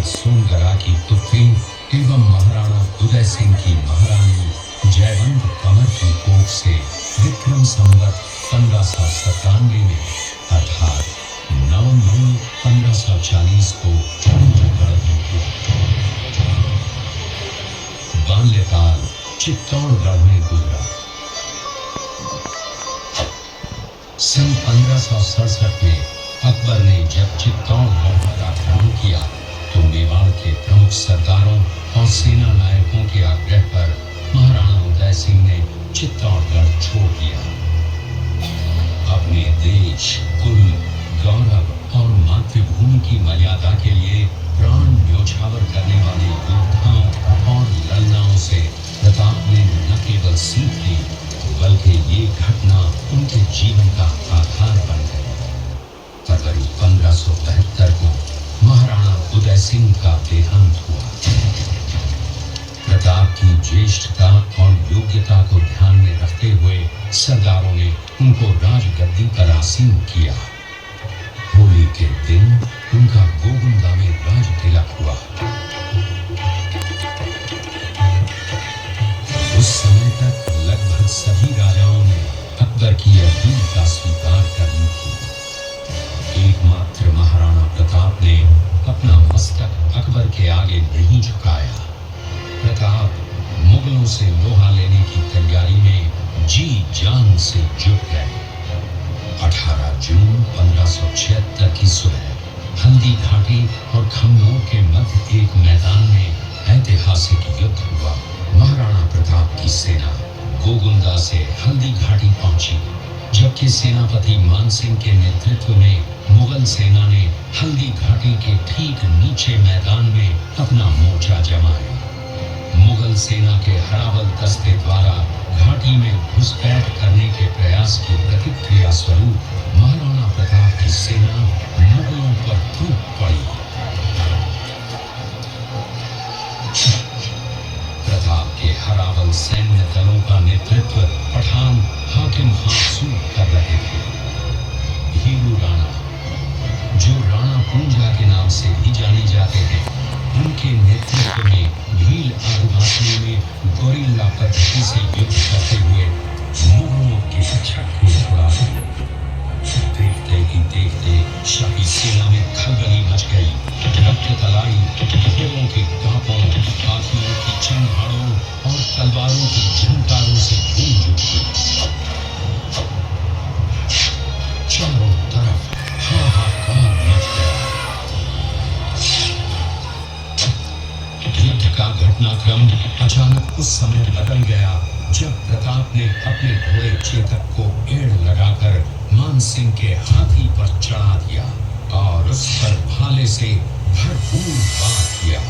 सोनगरा की तुफीन एवं महाराणा उदय सिंह की महारानी जयवंत कमर की कोख से विक्रम संवत 1597 में अर्थात 9 मई 1540 को बाल्यकाल चित्तौड़गढ़ में गुजरा। सन 1567 में अकबर ने जब चित्तौड़गढ़ पर आक्रमण किया तो मेवाड़ के प्रमुख सरदारों और सेना नायकों के आग्रह पर महाराणा उदय सिंह ने चित्तौड़गढ़ छोड़ दिया। अपने देश, कुल, गौरव और मातृभूमि की मर्यादा के लिए प्राण न्योछावर करने वाले योद्धाओं और लड़नाओं से प्रताप ने न केवल सीख ली बल्कि ये घटना उनके जीवन का आधार बन गई। फरवरी 1572 को महाराणा उदय सिंह का देहांत हुआ। प्रताप की ज्येष्ठता और योग्यता को ध्यान में रखते हुए सरदारों ने उनको राजगद्दी पर आसीन किया। होली के दिन उनका गोगुंदा में राज तिलक हुआ। उस समय तक लगभग सभी राजाओं ने अकबर की अपील का स्वीकार कर ली थी। एकमात्र महाराणा प्रताप ने अपना मस्तक अकबर के आगे नहीं झुकाया। प्रताप मुगलों से लोहा लेने की तैयारी में जी जान से जुट गए। 18 जून 1576 की सुबह हल्दी घाटी और खमनोर के मध्य एक मैदान में ऐतिहासिक युद्ध हुआ। महाराणा प्रताप की सेना गोगुंदा से हल्दी घाटी पहुंची, जबकि सेनापति मानसिंह के नेतृत्व में मुगल सेना ने हल्दी घाटी के ठीक नीचे मैदान में अपना मोर्चा जमाया। मुगल सेना के हरावल दस्ते द्वारा घाटी में घुसपैठ करने के प्रयास की प्रतिक्रिया स्वरूप महाराणा प्रताप की सेना मुगलों पर टूट पड़ी। प्रताप के हरावल सैन्य दलों का नेतृत्व पठान हाकिम हासूर कर रहे थे। हीरू राणा, जो राणा पूंजा के नाम से भी जाने जाते हैं, उनके नेतृत्व में भील आदिवासियों में गोरिल्ला पद्धति से युद्ध करते हुए मुगलों के छक को छुड़ा दिया। देखते ही देखते शाही सेना में खलबली मच गई। रक्त तलाई, घोड़ों के कांपों, हाथियों की चिंगारों और तलवारों की झंकारों से गूंज उठी। चारों तरफ हाहाकार मच गया। युद्ध का घटनाक्रम अचानक उस समय बदल गया जब प्रताप ने अपने घोड़े चेतक को एड़ लगाकर मानसिंह के हाथी पर चढ़ा दिया और उस पर भाले से भरपूर वार किया।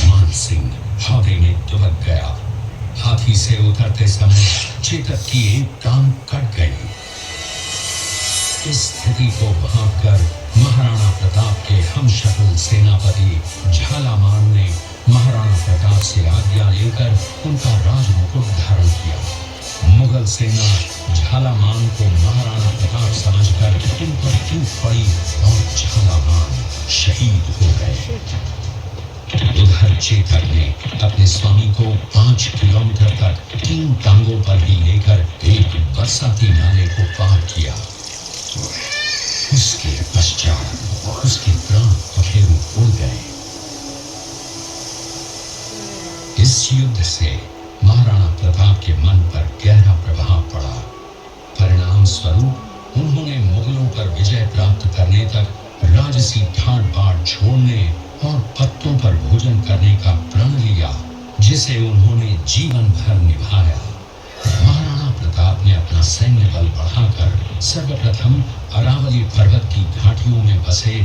मानसिंह हौदे में दुबक गया। हाथी से उतरते समय चेतक की एक टांग कट गई। इस स्थिति को भांपकर महाराणा प्रताप के हमशक्ल सेनापति झालामान ने महाराणा प्रताप से आज्ञा लेकर उनका राजमुकुट धारण किया। मुगल सेना झालामान को महाराणा प्रताप समझकर उन पर टूट पड़ी और झालामान शहीद हो गए। उधर चेतक ने अपने स्वामी को 5 किलोमीटर तक 3 टांगों पर ही लेकर एक बरसाती नाले को पार किया। उसके पश्चात उसके प्राण पखेरु उड़ गए। इस युद्ध से महाराणा प्रताप के मन पर गहरा प्रभाव पड़ा। परिणाम स्वरूप उन्होंने मुगलों पर विजय प्राप्त करने तक राजसी ठाट बाट छोड़ने और पत्तों पर भोजन करने का प्रण लिया, जिसे उन्होंने जीवन भर निभाया। महाराणा प्रताप ने अपना सैन्य बल बढ़ाकर सर्वप्रथम अरावली पर्वत की घाटियों में बसे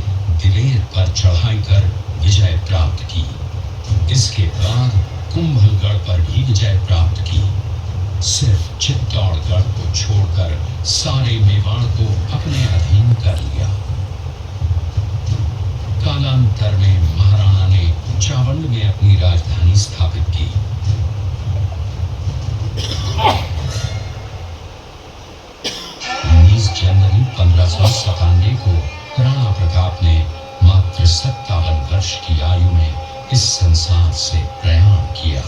दिलेर पर चढ़ाई कर विजय प्राप्त की। इसके बाद कुंभलगढ़ पर भी विजय प्राप्त की। सिर्फ चित्तौड़गढ़ को छोड़कर सारे मेवाड़ को अपने अधीन कर लिया। कालांतर में महाराणा ने चावंड में अपनी राजधानी स्थापित की। 19 जनवरी 1597 को राणा प्रताप ने मात्र मात्र 57 वर्ष की आयु में इस संसार से प्रयाण किया।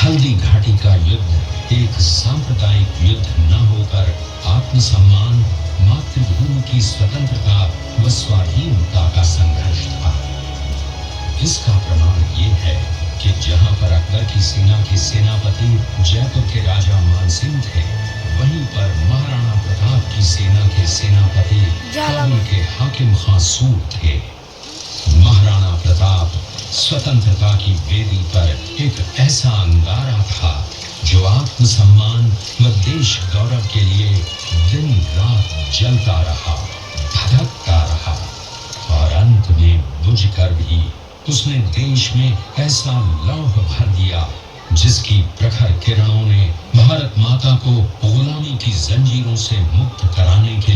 हल्दी घाटी का युद्ध एक सांप्रदायिक युद्ध न होकर आत्मसम्मान, मातृभूमि की स्वतंत्रता व स्वाधीनता का संघर्ष था। इसका प्रमाण ये है कि जहां पर अकबर की सेना के सेनापति जयपुर के राजा मानसिंह थे, वहीं पर महाराणा प्रताप की सेना के सेनापति काबुल के हाकिम खां सूर थे। महाराणा प्रताप स्वतंत्रता की वेदी पर एक ऐसा अंगारा था जो आत्मसम्मान व देश गौरव के लिए दिन रात जलता रहा, धधकता रहा और अंत में बुझकर भी उसने देश में ऐसा लौह भर दिया जिसकी प्रखर किरणों ने भारत माता को गुलामी की जंजीरों से मुक्त कराने के